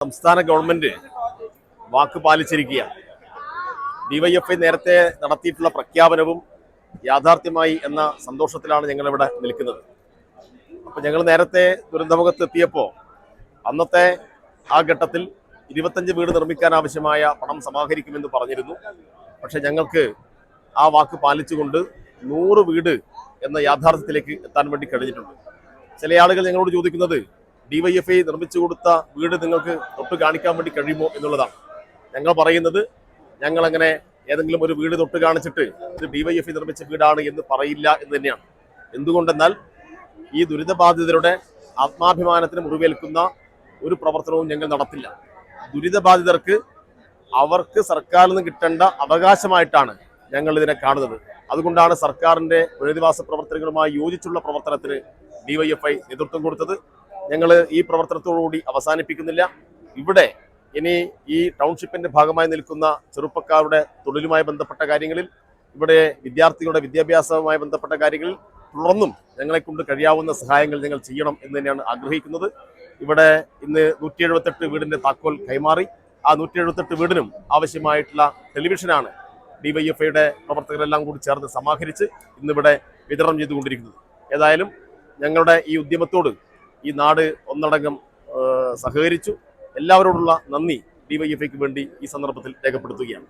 സംസ്ഥാന ഗവൺമെന്റ് വാക്ക് പാലിച്ചിരിക്കുകയാണ്. ഡിവൈഎഫ്ഐ നേരത്തെ നടത്തിയിട്ടുള്ള പ്രഖ്യാപനവും യാഥാർത്ഥ്യമായി എന്ന സന്തോഷത്തിലാണ് ഞങ്ങളിവിടെ നിൽക്കുന്നത്. അപ്പോൾ ഞങ്ങൾ നേരത്തെ ദുരന്തമുഖത്ത് എത്തിയപ്പോൾ അന്നത്തെ ആ ഘട്ടത്തിൽ 25 വീട് നിർമ്മിക്കാൻ ആവശ്യമായ പണം സമാഹരിക്കുമെന്ന് പറഞ്ഞിരുന്നു. പക്ഷെ ഞങ്ങൾക്ക് ആ വാക്ക് പാലിച്ചുകൊണ്ട് 100 വീട് എന്ന യാഥാർത്ഥ്യത്തിലേക്ക് എത്താൻ വേണ്ടി കഴിഞ്ഞിട്ടുണ്ട്. ചില ആളുകൾ ഞങ്ങളോട് ചോദിക്കുന്നത് ഡിവൈഎഫ്ഐ നിർമ്മിച്ചു കൊടുത്ത വീട് നിങ്ങൾക്ക് തൊട്ട് കാണിക്കാൻ വേണ്ടി കഴിയുമോ എന്നുള്ളതാണ്. ഞങ്ങൾ പറയുന്നത് ഞങ്ങളങ്ങനെ ഏതെങ്കിലും ഒരു വീട് തൊട്ട് കാണിച്ചിട്ട് ഇത് ഡിവൈഎഫ്ഐ നിർമ്മിച്ച വീടാണ് എന്ന് പറയില്ല എന്ന് തന്നെയാണ്. എന്തുകൊണ്ടെന്നാൽ ഈ ദുരിതബാധിതരുടെ ആത്മാഭിമാനത്തിന് മുറിവേൽക്കുന്ന ഒരു പ്രവർത്തനവും ഞങ്ങൾ നടത്തില്ല. ദുരിതബാധിതർക്ക് അവർക്ക് സർക്കാരിൽ നിന്ന് കിട്ടേണ്ട അവകാശമായിട്ടാണ് ഞങ്ങൾ ഇതിനെ കാണുന്നത്. അതുകൊണ്ടാണ് സർക്കാരിൻ്റെ പുനരധിവാസ പ്രവർത്തനങ്ങളുമായി യോജിച്ചുള്ള പ്രവർത്തനത്തിന് ഡിവൈഎഫ്ഐ നേതൃത്വം കൊടുത്തത്. ഞങ്ങൾ ഈ പ്രവർത്തനത്തോടുകൂടി അവസാനിപ്പിക്കുന്നില്ല. ഇവിടെ ഇനി ഈ ടൗൺഷിപ്പിന്റെ ഭാഗമായി നിൽക്കുന്ന ചെറുപ്പക്കാരുടെ തൊഴിലുമായി ബന്ധപ്പെട്ട കാര്യങ്ങളിൽ, ഇവിടെ വിദ്യാർത്ഥികളുടെ വിദ്യാഭ്യാസവുമായി ബന്ധപ്പെട്ട കാര്യങ്ങളിൽ തുടർന്നും ഞങ്ങളെക്കൊണ്ട് കഴിയാവുന്ന സഹായങ്ങൾ ഞങ്ങൾ ചെയ്യണം എന്ന് തന്നെയാണ് ആഗ്രഹിക്കുന്നത്. ഇവിടെ ഇന്ന് 178 വീടിന്റെ താക്കോൽ കൈമാറി. ആ 178 വീടിനും ആവശ്യമായിട്ടുള്ള ടെലിവിഷനാണ് ഡിവൈഎഫ്ഐയുടെ പ്രവർത്തകരെല്ലാം കൂടി ചേർന്ന് സമാഹരിച്ച് ഇന്നിവിടെ വിതരണം ചെയ്തുകൊണ്ടിരിക്കുന്നത്. ഏതായാലും ഞങ്ങളുടെ ഈ ഉദ്യമത്തോട് ഈ നാട് ഒന്നടങ്കം സഹകരിച്ചു. എല്ലാവരോടുള്ള നന്ദി ഡിവൈഎഫ്ഐക്ക് വേണ്ടി ഈ സന്ദർഭത്തിൽ രേഖപ്പെടുത്തുകയാണ്.